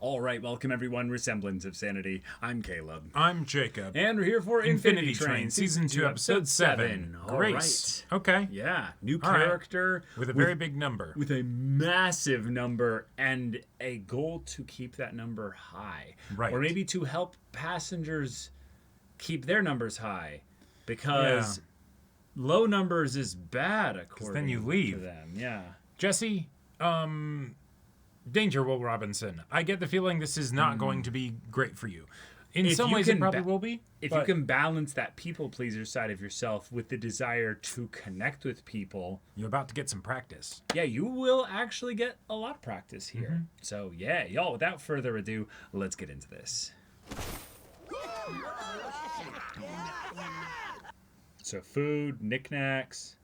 All right, welcome everyone. Semblance of Sanity. I'm Caleb. I'm Jacob. And we're here for Infinity Train, Season 2, Episode 7. Grace. All right. Okay. Yeah, new All right. character. With a very big number. With a massive number and a goal to keep that number high. Right. Or maybe to help passengers keep their numbers high. Because low numbers is bad, according then you leave. to them. Yeah. Jesse, Danger Will Robinson. I get the feeling this is not going to be great for you. In some ways, it probably will be. If you can balance that people pleaser side of yourself with the desire to connect with people, you're about to get some practice. Yeah, you will actually get a lot of practice here. So yeah, y'all, without further ado, let's get into this. So food, knickknacks.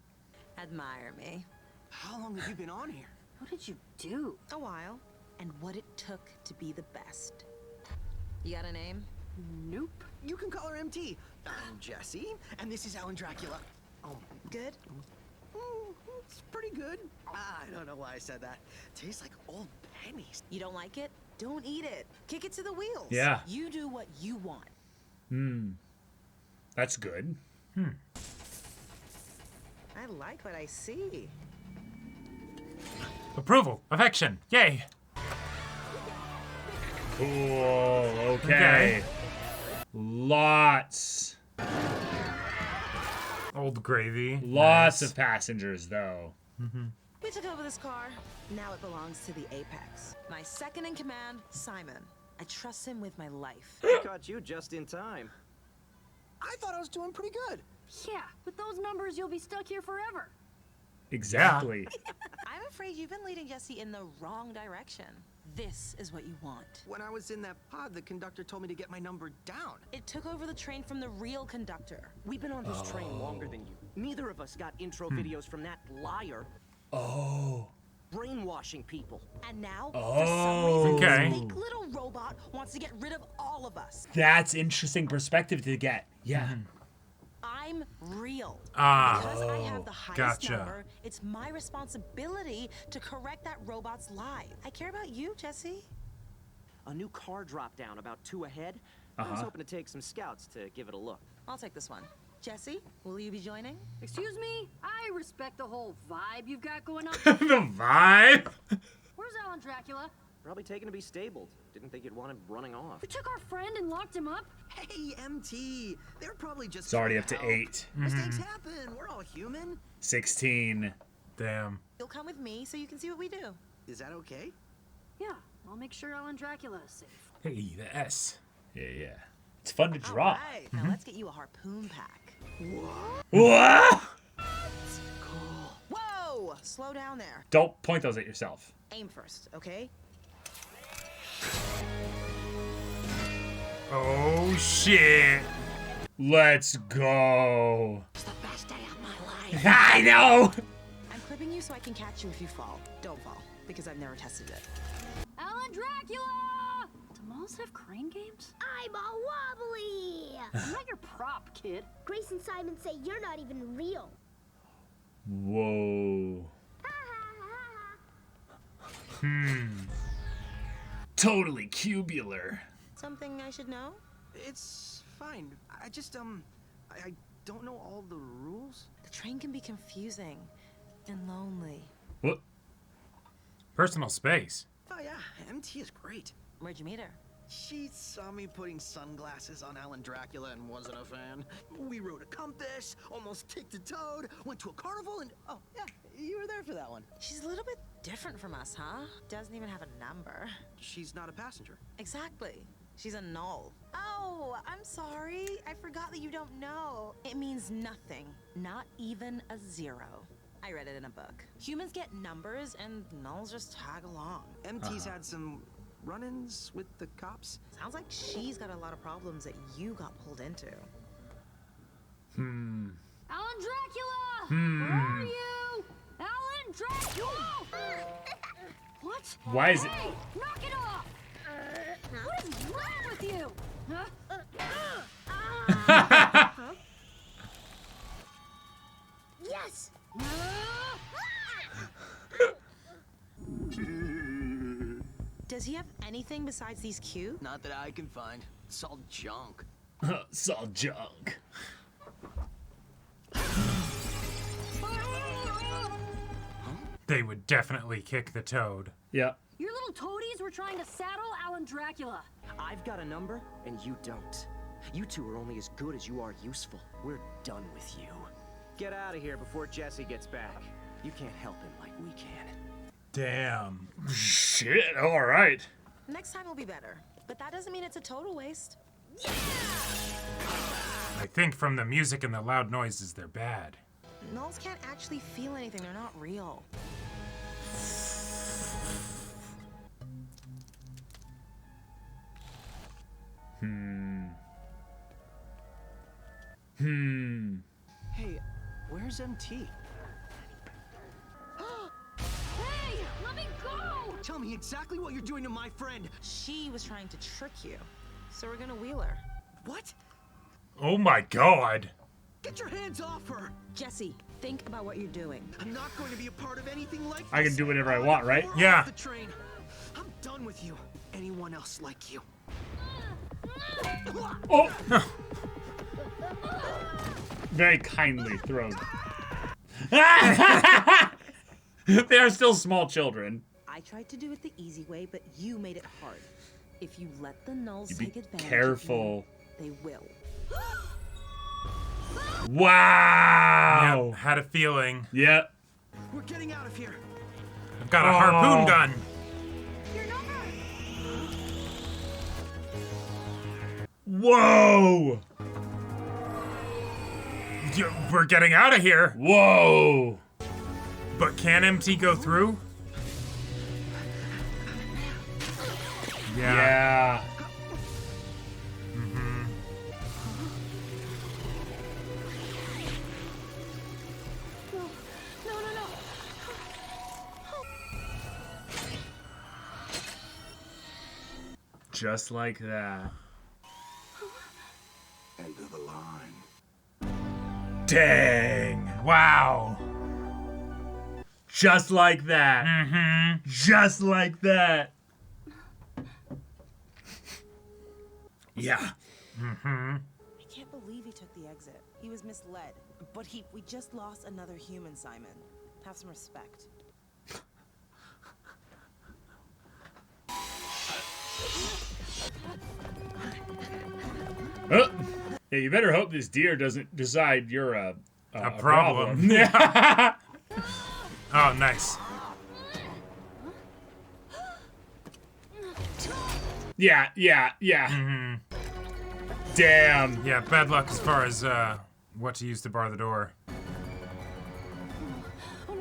Admire me. How long have you been on here? What did you do? A while. And what it took to be the best. You got a name? Nope. You can call her MT. I'm Jesse, and this is Alan Dracula. Good? It's pretty good. I don't know why I said that. Tastes like old pennies. You don't like it? Don't eat it. Kick it to the wheels. Yeah. You do what you want. That's good. I like what I see. Approval. Affection. Yay. Cool. Okay. Lots. Old gravy. Lots Nice. of passengers, though. We took over this car. Now it belongs to the Apex. My second in command, Simon. I trust him with my life. I caught you just in time. I thought I was doing pretty good. Yeah, with those numbers, you'll be stuck here forever. Exactly. I'm afraid you've been leading Jesse in the wrong direction. This is what you want. When I was in that pod, the conductor told me to get my number down. It took over the train from the real conductor. We've been on this train longer than you. Neither of us got intro videos from that liar. Brainwashing people. And now, for some reason, Okay. this fake little robot wants to get rid of all of us. That's interesting perspective to get. Yeah. I'm real. Ah. Because I have the highest Gotcha. number, it's my responsibility to correct that robot's lie. I care about you, Jesse. A new car dropped down about 2 ahead. I was hoping to take some scouts to give it a look. I'll take this one. Jesse, will you be joining? Excuse me? I respect the whole vibe you've got going on. The vibe. Where's Alan Dracula? Probably taken to be stabled. Didn't think you'd want him running off. You took our friend and locked him up? Hey, MT. They're probably just. It's already trying up to help. 8. Mistakes happen. We're all human. 16. Damn. You'll come with me so you can see what we do. Is that okay? Yeah, I'll make sure Alan Dracula is safe. Hey, the S. Yeah. It's fun to draw. All right, now let's get you a harpoon pack. What? Whoa! Slow down there. Don't point those at yourself. Aim first, okay? Oh, shit. Let's go. It's the best day of my life. I know. I'm clipping you so I can catch you if you fall. Don't fall, because I've never tested it. Alan Dracula! Do malls have crane games? I'm all wobbly! I'm not your prop, kid. Grace and Simon say you're not even real. Whoa. Ha ha ha. Totally cubular. Something I should know? It's fine. I just I don't know all the rules. The train can be confusing and lonely. What? Personal space. Oh yeah, MT is great. Where'd you meet her? She saw me putting sunglasses on Alan Dracula and wasn't a fan. We rode a compass, almost kicked a toad, went to a carnival, and oh yeah, you were there for that one. She's a little bit different from us, huh? Doesn't even have a number. She's not a passenger. Exactly. She's a null. Oh, I'm sorry. I forgot that you don't know. It means nothing. Not even a 0. I read it in a book. Humans get numbers and nulls just tag along. MT's had some run-ins with the cops. Sounds like she's got a lot of problems that you got pulled into. Alan Dracula! Where are you? Alan Dracula! What? Why is it? Hey, knock it off! What is wrong with you? Huh? Yes! Does he have anything anything besides these cute? Not that I can find. It's all junk. It's all junk. They would definitely kick the toad. Yeah. Your little toadies were trying to saddle Alan Dracula. I've got a number, and you don't. You two are only as good as you are useful. We're done with you. Get out of here before Jesse gets back. You can't help him like we can. Damn. Shit, alright. Next time will be better. But that doesn't mean it's a total waste. I think from the music and the loud noises, they're bad. Nulls can't actually feel anything. They're not real. Hey, where's MT? Hey, let me go! Tell me exactly what you're doing to my friend. She was trying to trick you. So we're gonna wheel her. What? Oh my god. Get your hands off her! Jesse, think about what you're doing. I'm not going to be a part of anything like this. I can do whatever I want, right? We're Yeah. off the train. I'm done with you. Anyone else like you? Oh! Very kindly thrown. They are still small children. I tried to do it the easy way, but you made it hard. If you let the Nulls You be take advantage careful. of you, they will. Wow! Yep, had a feeling. Yep. We're getting out of here. I've got a harpoon gun. Your number! Whoa! We're getting out of here. Whoa! But can MT go through? Yeah. No. Just like that. End of the line. Dang. Wow. Just like that. Mm-hmm. Just like that. Yeah. I can't believe he took the exit. He was misled. But we just lost another human, Simon. Have some respect. Yeah, you better hope this deer doesn't decide you're a problem. Yeah. Oh, nice. Yeah. Damn. Yeah, bad luck as far as what to use to bar the door. No.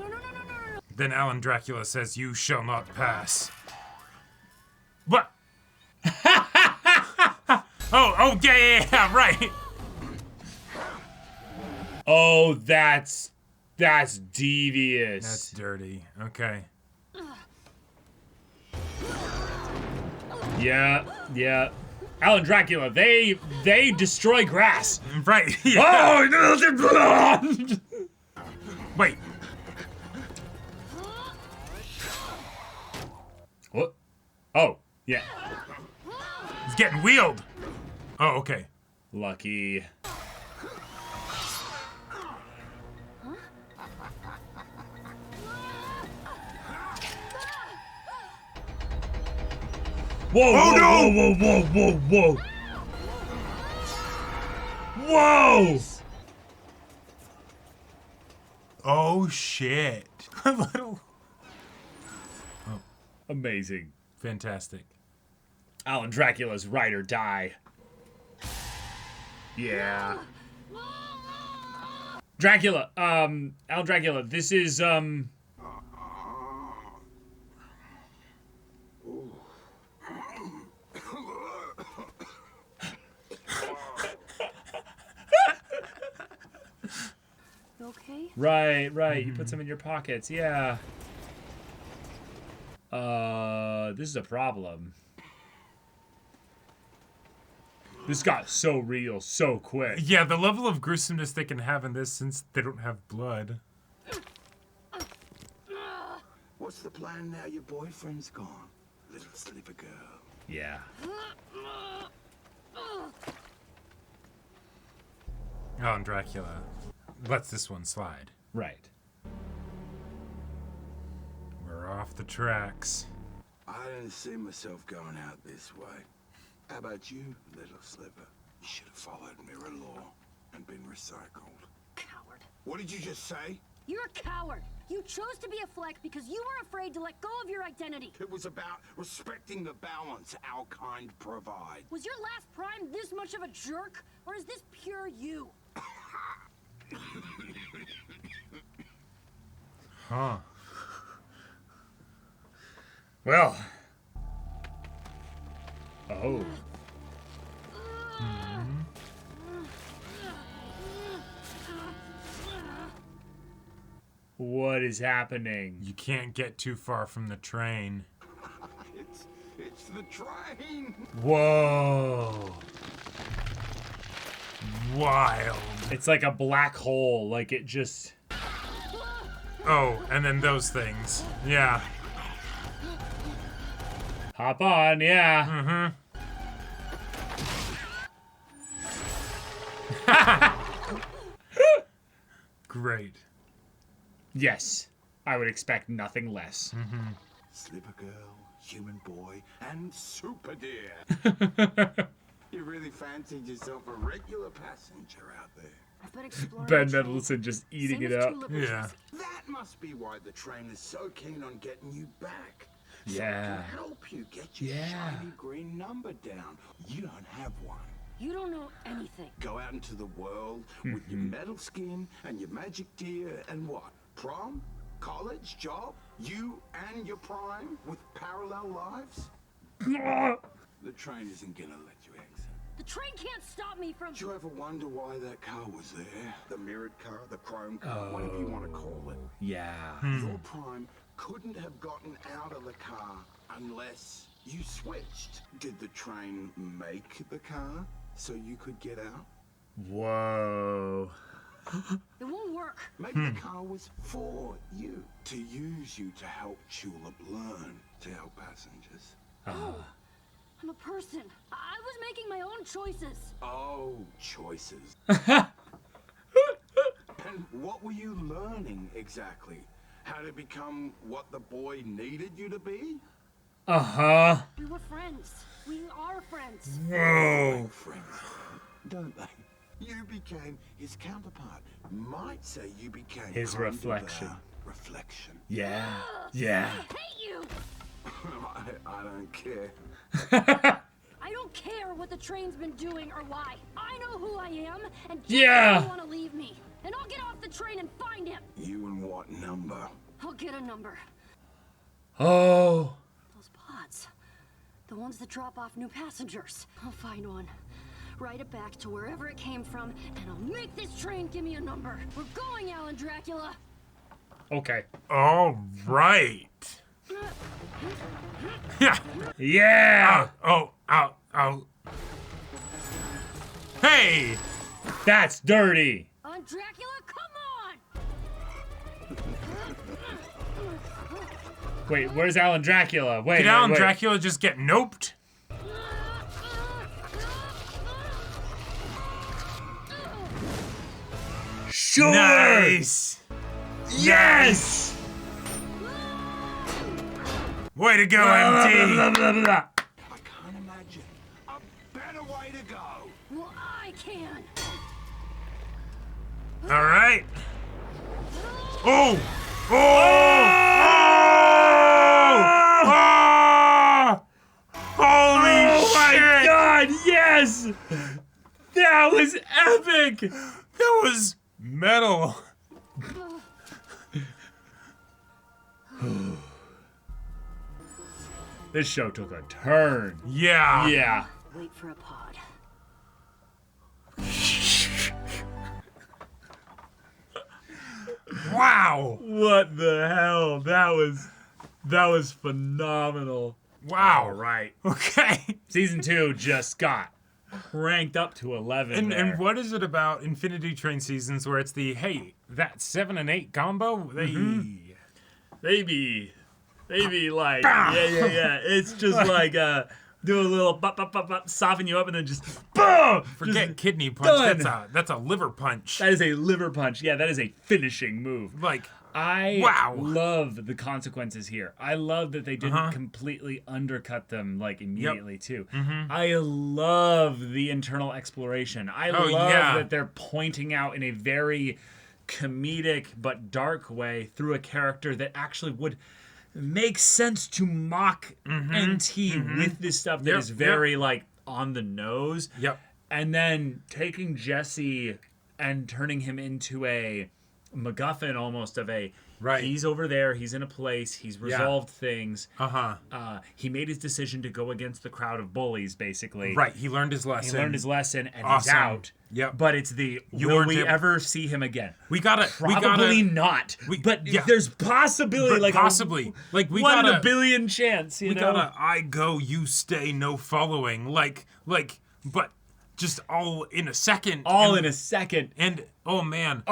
Then Alan Dracula says, "You shall not pass." What? Oh, yeah, right. Oh, that's devious. That's dirty. Okay. Yeah. Alan Dracula, they destroy grass. Right. Yeah. Oh, no! Wait. What? Oh, yeah. He's getting wheeled. Oh, okay. Lucky. Whoa, Oh, no! Whoa! Oh, shit. A little. Amazing. Fantastic. Alan Dracula's ride or die. Yeah. Dracula, Alan Dracula, this is, You okay? Right. You put some in your pockets, yeah. This is a problem. This got so real so quick. Yeah, the level of gruesomeness they can have in this, since they don't have blood. What's the plan now your boyfriend's gone? Little slipper girl. Yeah. Oh, and Dracula lets this one slide. Right. We're off the tracks. I didn't see myself going out this way. How about you, little sliver? You should have followed mirror law and been recycled. Coward. What did you just say? You're a coward. You chose to be a Fleck because you were afraid to let go of your identity. It was about respecting the balance our kind provide. Was your last prime this much of a jerk? Or is this pure you? Huh. Well. Oh. What is happening? You can't get too far from the train. It's the train. Whoa. Wild. It's like a black hole. Like it just... Oh, and then those things. Yeah. Hop on, yeah. Great. Yes. I would expect nothing less. Slipper girl, human boy, and super deer. You really fancied yourself a regular passenger out there. I've been exploring Ben the train. Mendelsohn just eating Same it as up. Tulip Yeah. Wishes. That must be why the train is so keen on getting you back. So Yeah. it can help you get your Yeah. shiny green number down. You don't have one. You don't know anything. Go out into the world with your metal skin and your magic deer and what? Prom? College? Job? You and your prime with parallel lives? The train isn't gonna let you exit. The train can't stop me from... Did you ever wonder why that car was there? The mirrored car, the chrome car, whatever you want to call it. Yeah. Your prime couldn't have gotten out of the car unless you switched. Did the train make the car so you could get out? Whoa. It won't work. Maybe the car was for you, to use you to help Tulip learn to help passengers. I'm a person. I was making my own choices. Oh, choices. And what were you learning exactly? How to become what the boy needed you to be? Uh-huh. We were friends. We are friends. Whoa. Friends, don't they? You became his counterpart. Might say you became His kind of reflection. a reflection. Yeah. Yeah. I hate you. I don't care. I don't care what the train's been doing or why. I know who I am, and just Yeah. you want to leave me. And I'll get off the train and find him. You and what number? I'll get a number. Oh. Those pods. The ones that drop off new passengers. I'll find one. Write it back to wherever it came from, and I'll make this train give me a number. We're going, Alan Dracula. Okay. All right. Yeah. Yeah. Oh. Hey. That's dirty. On Dracula, come on! Wait, where's Alan Dracula? Wait, Did Alan wait. Dracula just get noped? Sure. Nice. Yes. Way to go, Blah, MT. blah, blah, blah, blah. I can't imagine a better way to go. Well, I can. All right. Oh. Oh. Oh. Holy Oh my shit. God! Yes. That was epic. That was metal. This show took a turn. Yeah. Yeah. Wait for a pod. Wow. What the hell? That was phenomenal. Wow. All right. Okay. Season 2 just got cranked up to 11. And what is it about Infinity Train seasons where it's the, hey, that 7 and 8 combo? They Maybe like yeah. It's just like do a little soften you up, and then just boom. Forget kidney punch. done. That's a liver punch. That is a liver punch. Yeah, that is a finishing move. Like, I wow. love the consequences here. I love that they didn't completely undercut them like immediately too. I love the internal exploration. I love that they're pointing out in a very comedic but dark way through a character that actually would make sense to mock NT with this stuff that is very like on the nose. Yep. And then taking Jesse and turning him into a MacGuffin almost of a he's over there, he's in a place, he's resolved things. He made his decision to go against the crowd of bullies, basically. Right, he learned his lesson. And he's out. Yep. But it's will we ever see him again? Probably not. There's possibility, possibly. Like we 1 got in a billion chance, you know? Gotta I go, you stay, no following. Like, but just all in a second. In a second. And oh man.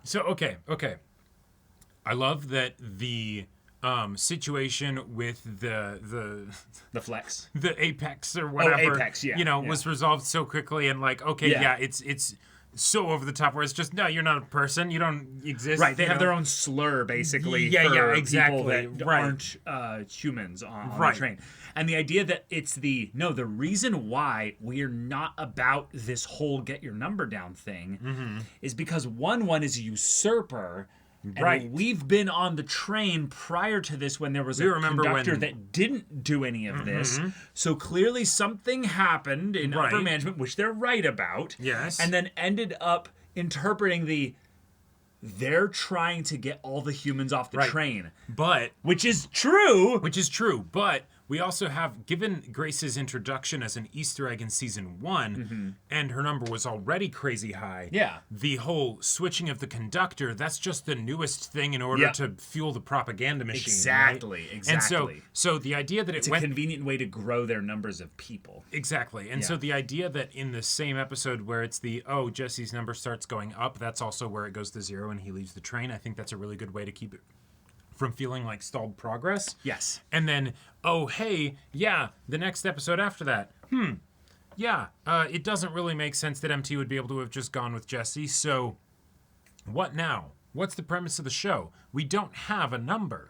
So okay. I love that the situation with the flex, the apex or whatever, was resolved so quickly, and like, it's so over the top where it's just, no, you're not a person, you don't exist. Right, they have their own slur basically for people that aren't humans on the train. And the idea that it's the reason why we're not about this whole get your number down thing is because one is a usurper. And we've been on the train prior to this when there was a conductor that didn't do any of this. So clearly something happened in upper management, which they're right about. Yes. And then ended up interpreting they're trying to get all the humans off the train. Which is true. But we also have, given Grace's introduction as an Easter egg in season 1, and her number was already crazy high. Yeah. The whole switching of the conductor, that's just the newest thing in order to fuel the propaganda machine. Exactly. And so the idea that it's a convenient way to grow their numbers of people. Exactly. And so the idea that in the same episode where it's Jesse's number starts going up, that's also where it goes to 0 and he leaves the train. I think that's a really good way to keep it from feeling like stalled progress. Yes. And then, the next episode after that, it doesn't really make sense that MT would be able to have just gone with Jesse, so what now? What's the premise of the show? We don't have a number.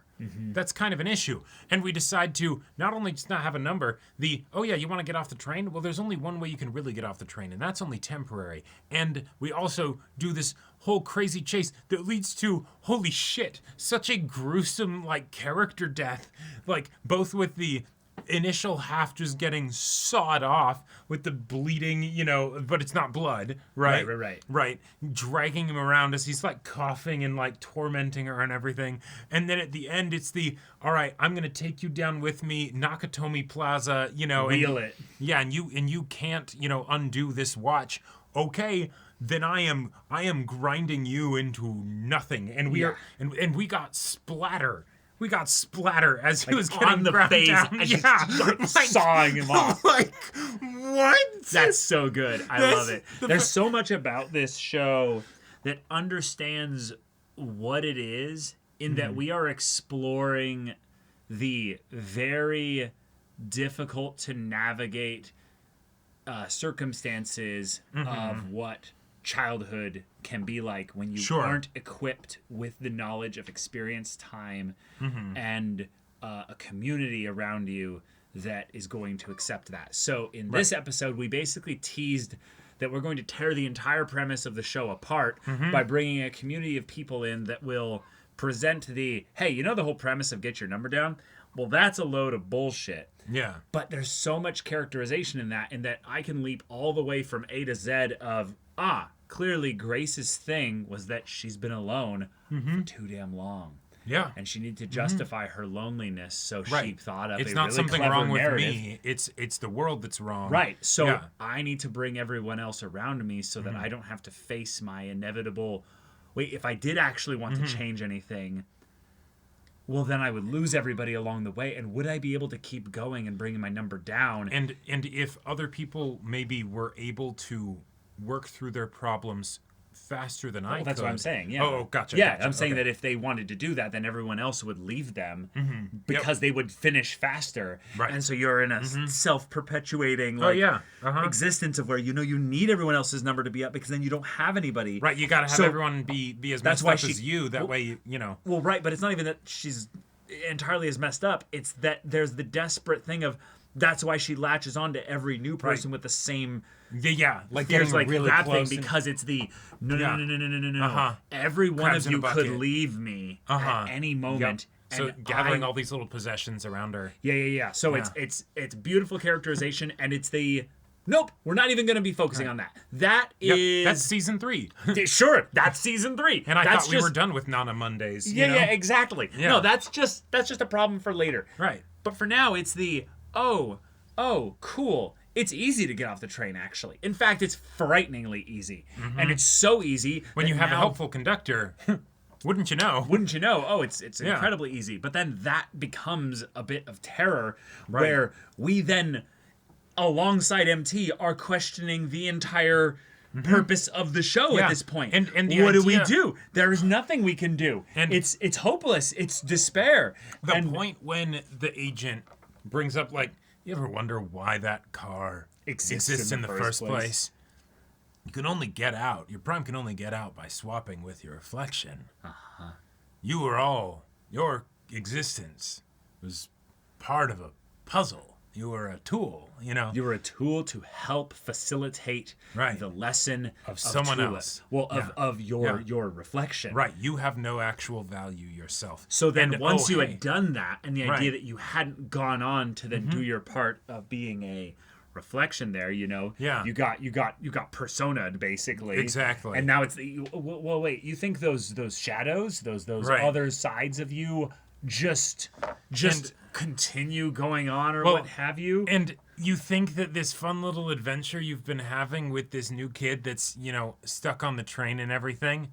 That's kind of an issue. And we decide to not only just not have a number, you want to get off the train? Well, there's only one way you can really get off the train, and that's only temporary. And we also do this whole crazy chase that leads to, holy shit, such a gruesome, character death. Both with the initial half just getting sawed off with the bleeding, but it's not blood, right? Right. Dragging him around as he's coughing and tormenting her and everything. And then at the end, it's all right, I'm going to take you down with me, Nakatomi Plaza, Wheel it. Yeah, and you can't, undo this watch. Okay, then I am grinding you into nothing. And we got splatter. We got splatter as he was getting on the ground face down. and just sawing him off. What? That's so good. I love it. There's so much about this show that understands what it is in that we are exploring the very difficult to navigate circumstances of what childhood can be like when you aren't equipped with the knowledge of experience, time, and a community around you that is going to accept that. So in this episode, we basically teased that we're going to tear the entire premise of the show apart by bringing a community of people in that will present the whole premise of get your number down? Well, that's a load of bullshit. Yeah. But there's so much characterization in that I can leap all the way from A to Z of, clearly Grace's thing was that she's been alone for too damn long. Yeah. And she needed to justify her loneliness, so she thought up it's a not really something clever wrong narrative. with me. It's the world that's wrong. Right. So I need to bring everyone else around me so that I don't have to face my inevitable, if I did actually want to change anything, well, then I would lose everybody along the way. And would I be able to keep going and bringing my number down? And if other people maybe were able to work through their problems faster than I could. That's what I'm saying. Yeah. Oh, gotcha. Yeah, gotcha. I'm saying Okay. that if they wanted to do that, then everyone else would leave them because they would finish faster. Right. And so you're in a self-perpetuating existence of where you need everyone else's number to be up because then you don't have anybody. Right. You got to have everyone be as messed up as you. That way, you know. Well, right, but it's not even that she's entirely as messed up. It's that there's the desperate thing of that's why she latches on to every new person with the same. Yeah, like There's getting really that close thing because it's the no. Uh-huh. Every one Crabs of in a you could bucket. leave me at any moment. So and gathering all these little possessions around her. Yeah. So it's beautiful characterization, and it's the nope. We're not even going to be focusing on that. That's season 3. Sure, that's season 3. And I thought we were done with Nana Mondays. Yeah, exactly. Yeah. No, that's just a problem for later. Right. But for now, it's the oh, cool. It's easy to get off the train, actually. In fact, it's frighteningly easy. And it's so easy. When you have a helpful conductor, wouldn't you know? Wouldn't you know? Oh, it's incredibly easy. But then that becomes a bit of terror where we then, alongside MT, are questioning the entire purpose of the show at this point. And what do we do? There is nothing we can do. And it's hopeless. It's despair. The point when the agent brings up, like, you ever wonder why that car exists in the first place? You can only get out. Your prime can only get out by swapping with your reflection. Your existence was part of a puzzle. You were a tool, you know. You were a tool to help facilitate the lesson of someone else. Well, of your reflection. Right. You have no actual value yourself. So then once you had done that, and the idea Right. that you hadn't gone on to then do your part of being a reflection there, you got persona'd basically. Exactly. And now it's well wait, you think those shadows, those other sides of you just continue going on or what have you? And you think that this fun little adventure you've been having with this new kid that's, stuck on the train and everything,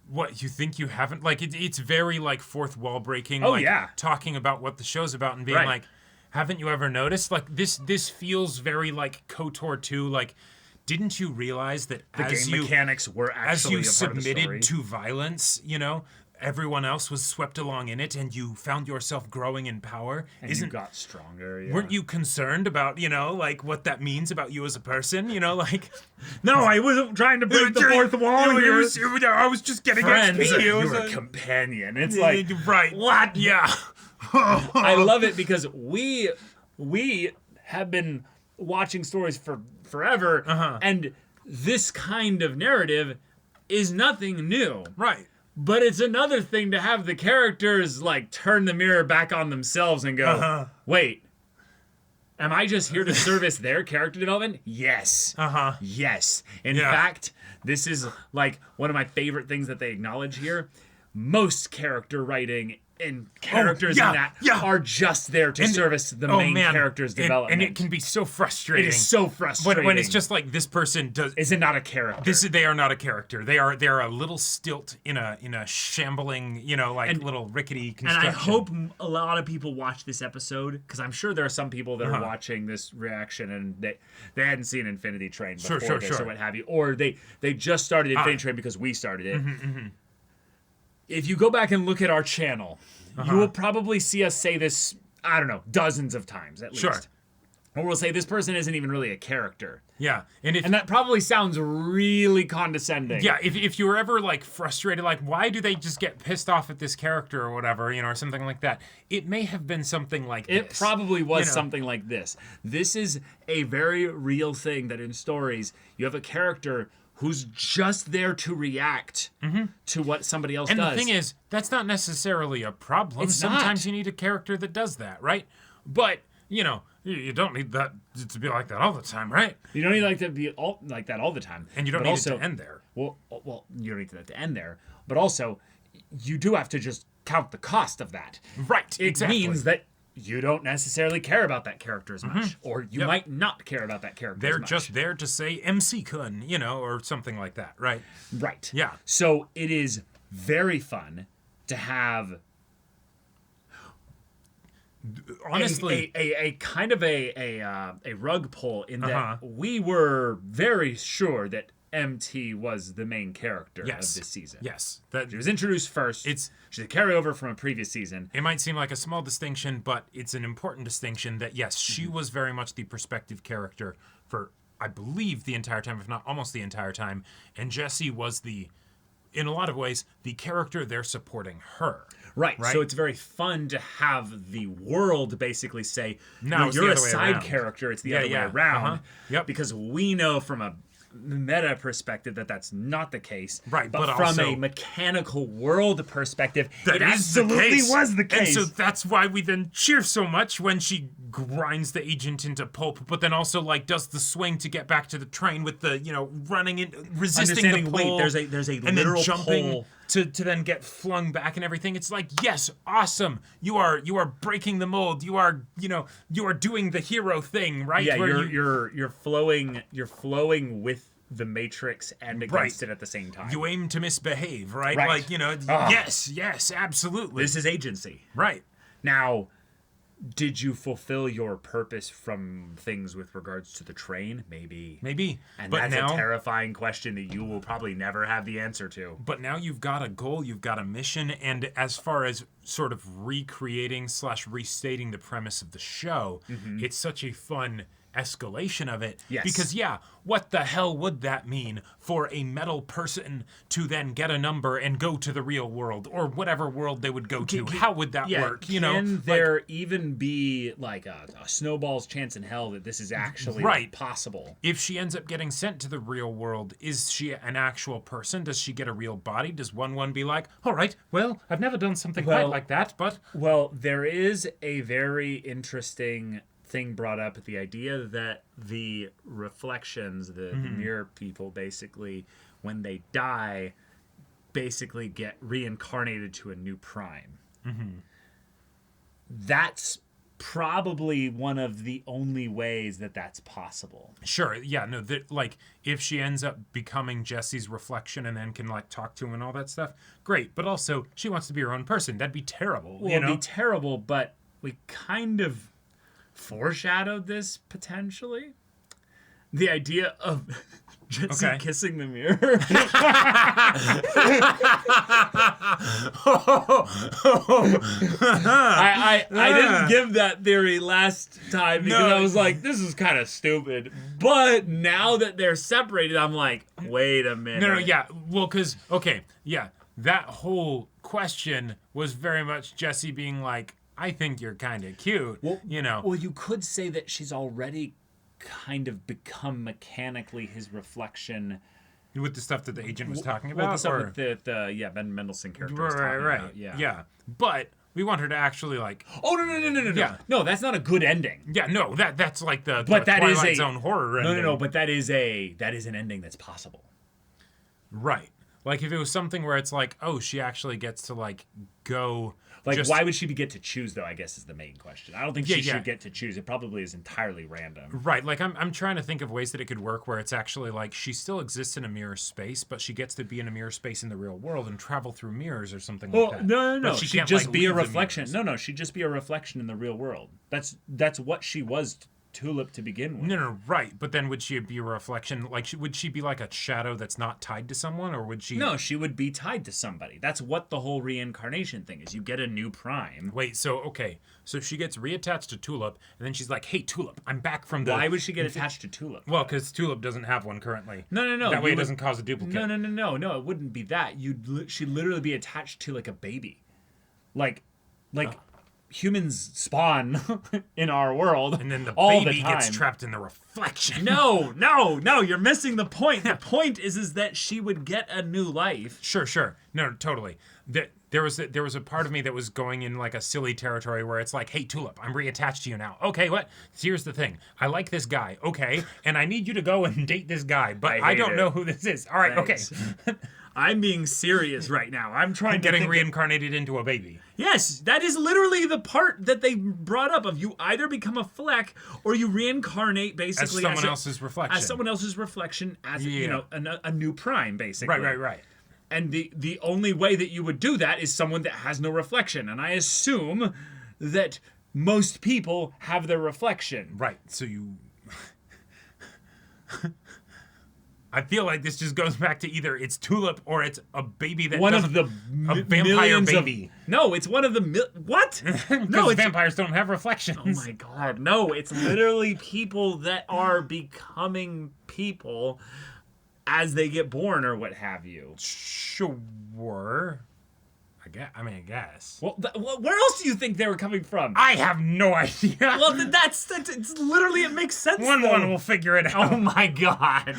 what, you think you haven't, like, it's very, like, fourth wall breaking, talking about what the show's about and being like, haven't you ever noticed? Like, this feels very, like, KOTOR 2, like, didn't you realize that the game mechanics were actually as you a part of the story? submitted to violence, everyone else was swept along in it, and you found yourself growing in power. And you got stronger. Yeah. Weren't you concerned about, like what that means about you as a person? Like, no, I wasn't trying to break the fourth wall here. I was just getting Friends, XP. You're a companion. It's like right. What? Yeah. I love it because we have been watching stories for forever, and this kind of narrative is nothing new. Right. But it's another thing to have the characters, like, turn the mirror back on themselves and go, wait, am I just here to service their character development? Yes. Yes. In fact, this is, like, one of my favorite things that they acknowledge here. Most character writing and characters in that are just there to service the main character's development. And it can be so frustrating. It is so frustrating. When it's just like this person is it not a character? They are not a character. They are a little stilt in a shambling, little rickety construction. And I hope a lot of people watch this episode, because I'm sure there are some people that are watching this reaction and they hadn't seen Infinity Train before this or what have you, or they just started Infinity Train because we started it. If you go back and look at our channel, you will probably see us say this, I don't know, dozens of times at least. Sure. Or we'll say this person isn't even really a character. Yeah. And that probably sounds really condescending. Yeah, if you were ever, like, frustrated, like, why do they just get pissed off at this character or whatever, or something like that, it may have been something like this. It probably was something like this. This is a very real thing that in stories, you have a character who's just there to react to what somebody else does. And the thing is, that's not necessarily a problem. Sometimes you need a character that does that, right? But, you don't need that to be like that all the time, right? You don't need like to be like that all the time. And you don't need it to end there. Well, you don't need that to end there. But also, you do have to just count the cost of that. Right, It means that you don't necessarily care about that character as much. Or you might not care about that character They're as much. just there to say MC-kun, or something like that, right? Right. Yeah. So it is very fun to have... Honestly, a kind of a rug pull in that we were very sure that MT was the main character Yes. of this season. Yes. She was introduced first. She's a carryover from a previous season. It might seem like a small distinction, but it's an important distinction that, yes, she was very much the perspective character for, I believe, the entire time, if not almost the entire time. And Jessie was in a lot of ways, the character they're supporting her. Right. So it's very fun to have the world basically say, No, it's you're the a other way side around. character. It's the Yeah, other yeah. way around. Uh-huh. Yep. Because we know from a meta perspective that's not the case. Right, But, but from also- a mechanical world perspective, That it is the absolutely case. was the case. And so that's why we then cheer so much when she grinds the agent into pulp, but then also like does the swing to get back to the train with the, running in, resisting the Understanding, pull. wait, there's a and literal then jumping pull. to then get flung back and everything. It's like, yes, awesome. You are breaking the mold. You are doing the hero thing, right? Yeah, Where you're flowing with the Matrix and against it at the same time. you aim to misbehave, right? Right. Like, yes, absolutely. This is agency. right. Now, did you fulfill your purpose from things with regards to the train? Maybe. And But that's now, a terrifying question that you will probably never have the answer to. But now you've got a goal, you've got a mission, and as far as sort of recreating / restating the premise of the show, it's such a fun escalation of it. Yes. Because, what the hell would that mean for a metal person to then get a number and go to the real world or whatever world they would go to? How would that work? Can there even be like a snowball's chance in hell that this is actually possible? If she ends up getting sent to the real world, is she an actual person? Does she get a real body? Does one be like, all right, well, I've never done something quite like that, but... Well, there is a very interesting thing brought up, the idea that the reflections, the mirror people, basically, when they die, basically get reincarnated to a new prime. That's probably one of the only ways that that's possible. Sure, yeah, no, like, if she ends up becoming Jessie's reflection and then can, like, talk to him and all that stuff, great. But also, she wants to be her own person. That'd be terrible, Well, it'd be terrible, but we kind of foreshadowed this potentially. The idea of Jessie kissing the mirror. I didn't give that theory last time because I was like, this is kind of stupid. But now that they're separated, I'm like, wait a minute. No, yeah. Well, because, that whole question was very much Jessie being like, I think you're kind of cute, Well, you could say that she's already kind of become mechanically his reflection. With the stuff that the agent was talking about? Well, the stuff with the Ben Mendelsohn character was talking about. Yeah. But we want her to actually, like... Oh, no. Yeah. No, that's not a good ending. Yeah, no, that's like the But that is Twilight Zone horror ending. No, but that is an ending that's possible. Right. Like, if it was something where it's like, oh, she actually gets to, like, go... Like, why would she get to choose, though, I guess is the main question. I don't think she should get to choose. It probably is entirely random. Right. Like, I'm trying to think of ways that it could work where it's actually, like, she still exists in a mirror space, but she gets to be in a mirror space in the real world and travel through mirrors or something like that. No. But she She'd can't, just like, be a leave the reflection. mirrors. No, she'd just be a reflection in the real world. That's what she was Tulip to begin with. No, right. But then would she be a reflection? Like, would she be like a shadow that's not tied to someone, or would she? No, she would be tied to somebody. That's what the whole reincarnation thing is. You get a new prime. Wait, so she gets reattached to Tulip, and then she's like, "Hey, Tulip, I'm back from the." Why would she get attached to Tulip? Well, because Tulip doesn't have one currently. No. That way, it doesn't cause a duplicate. No. It wouldn't be that. She'd literally be attached to like a baby, like. Humans spawn in our world, and then the all baby the time. gets trapped in the reflection. No, you're missing the point. The point is that she would get a new life. Sure. No, totally. There was a part of me that was going in like a silly territory where it's like, hey, Tulip, I'm reattached to you now. Okay, what? Here's the thing. I like this guy. Okay, and I need you to go and date this guy, but I don't know who this is. All right, Thanks. Okay. I'm being serious right now. I'm trying to getting reincarnated into a baby. Yes, that is literally the part that they brought up of you either become a fleck or you reincarnate basically as someone else's reflection. As someone else's reflection, as a new prime, basically. Right. And the only way that you would do that is someone that has no reflection. And I assume that most people have their reflection. Right. So you I feel like this just goes back to either it's Tulip or it's a baby that one of the a vampire baby. No, it's one of the what? No, vampires don't have reflections. Oh my god, no! It's literally people that are becoming people as they get born or what have you. Sure. I guess. Well, where else do you think they were coming from? I have no idea. Well, that's it's literally, it makes sense. One will figure it out. Oh my god.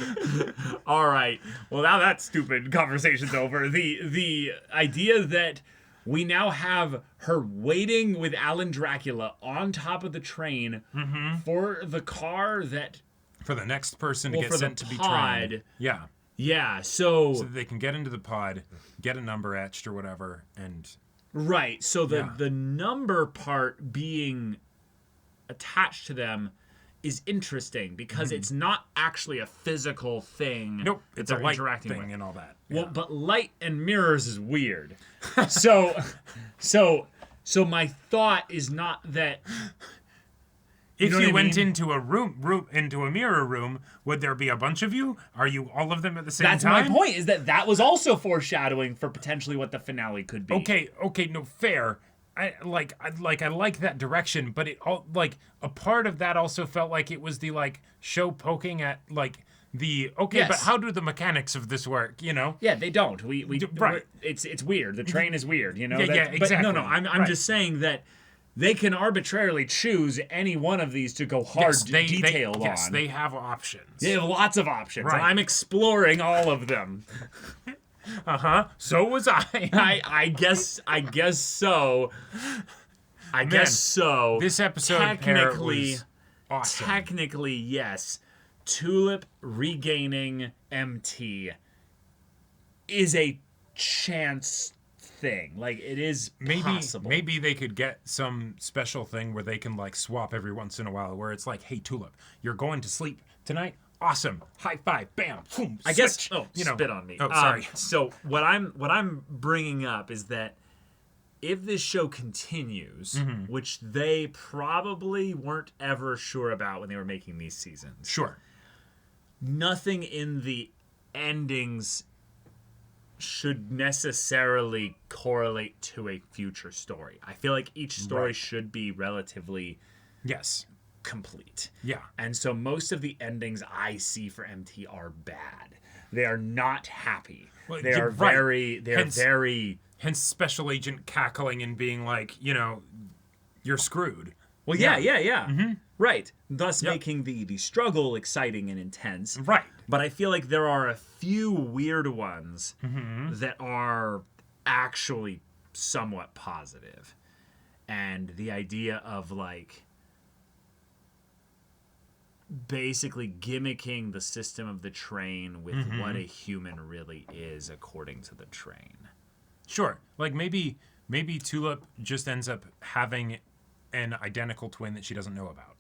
All right. Well, now that stupid conversation's over. The idea that we now have her waiting with Alan Dracula on top of the train for the car that for the next person to get sent to be pod. trained. Yeah. Yeah, so that they can get into the pod, get a number etched or whatever, and right. So the number part being attached to them is interesting because it's not actually a physical thing. Nope, it's a light interacting thing with. and all that. Well, but light and mirrors is weird. so my thought is not that. If you went into a into a mirror room, would there be a bunch of you? Are you all of them at the same time? That's my point, is that was also foreshadowing for potentially what the finale could be. Okay, no, fair. I like that direction, but it all like a part of that also felt like it was the like show poking at like the Yes. but how do the mechanics of this work, you know? Yeah, they don't. We right. It's weird. The train is weird, you know. Yeah, exactly. But no, I'm right. just saying that they can arbitrarily choose any one of these to go hard detailed on. Yes, they have options. They have lots of options, Right. and I'm exploring all of them. So was I. I guess so. I guess so. This episode technically was awesome. Technically, yes. Tulip regaining MT is a chance thing. Like, it is possible. Maybe they could get some special thing where they can like swap every once in a while, where it's like, hey Tulip, you're going to sleep tonight. Awesome. High five. Bam. Boom. I guess. Oh, spit on me. Oh, sorry. So what I'm bringing up is that if this show continues, which they probably weren't ever sure about when they were making these seasons. Sure. Nothing in the endings should necessarily correlate to a future story. I feel like each story should be relatively complete. Yeah. And so most of the endings I see for MT are bad. They are not happy. Well, they are very hence Special Agent cackling and being like, you know, you're screwed. Well, yeah. Mm-hmm. Right. Thus making the struggle exciting and intense. Right. But I feel like there are a few weird ones that are actually somewhat positive. And the idea of like basically gimmicking the system of the train with what a human really is according to the train. Sure. Like maybe Tulip just ends up having an identical twin that she doesn't know about.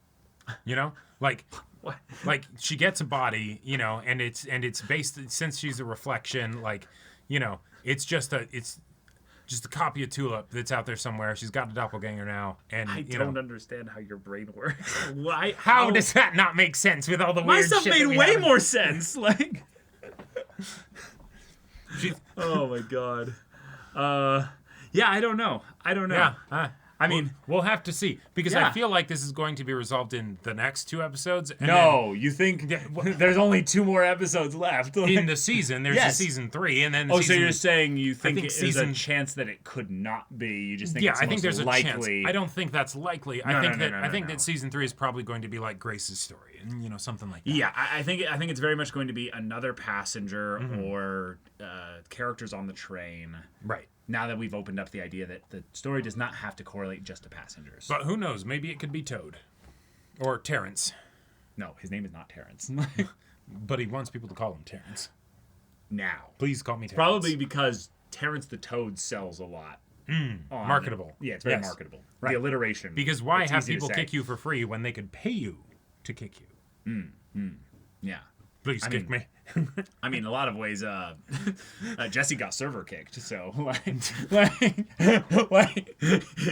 You know? Like what? Like she gets a body, you know, and it's based, since she's a reflection, like, you know, it's just a copy of Tulip that's out there somewhere. She's got a doppelganger now, and I don't understand how your brain works. Why? How does that not make sense with all the weird shit? My stuff made way more sense. Like, oh my god. Yeah, I don't know. Yeah. I mean, we'll have to see, because I feel like this is going to be resolved in the next 2 episodes. And no, you think there's only 2 more episodes left in the season? There's a season 3, and then so you're saying you think there's a chance that it could not be? You just think it's I think there's likely. a chance. I don't think that's likely. I think that season 3 is probably going to be like Grace's story, and you know, something like that. Yeah, I think it's very much going to be another passenger or characters on the train. Right. Now that we've opened up the idea that the story does not have to correlate just to passengers. But who knows? Maybe it could be Toad. Or Terrence. No, his name is not Terrence. But he wants people to call him Terrence. Now. Please call me Terrence. Probably because Terrence the Toad sells a lot. Marketable. Yeah, it's very marketable. Right. The alliteration. Because why have people kick you for free when they could pay you to kick you? Yeah. Please kick me. I mean, a lot of ways, Jesse got server kicked, so like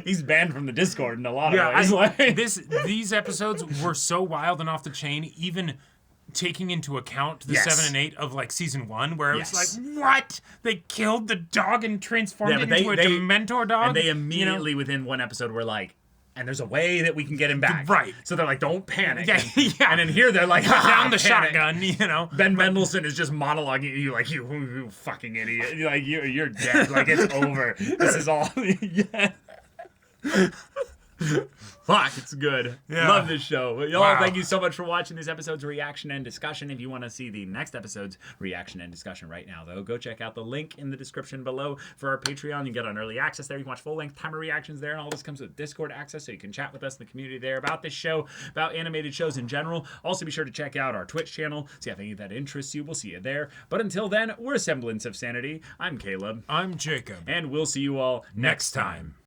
he's banned from the Discord in a lot of ways. These episodes were so wild and off the chain. Even taking into account the Yes. 7 and 8 of like season 1, where it Yes. was like, what? They killed the dog and transformed Yeah, it but into a Dementor dog? And they immediately, within one episode, were like, and there's a way that we can get him back. Right. So they're like, don't panic. Yeah, and, yeah. and in here, they're like, down the panic. shotgun, Ben Mendelsohn is just monologuing at you like, you fucking idiot. Like, you're dead. Like, it's over. This is all. Yeah. Fuck, it's good. Yeah. Love this show. Y'all, Wow. thank you so much for watching this episode's reaction and discussion. If you want to see the next episode's reaction and discussion right now, though, go check out the link in the description below for our Patreon. You can get on early access there. You can watch full-length timer reactions there, and all this comes with Discord access, so you can chat with us in the community there about this show, about animated shows in general. Also, be sure to check out our Twitch channel, see if any of that interests you. We'll see you there. But until then, we're Semblance of Sanity. I'm Caleb. I'm Jacob. And we'll see you all next time.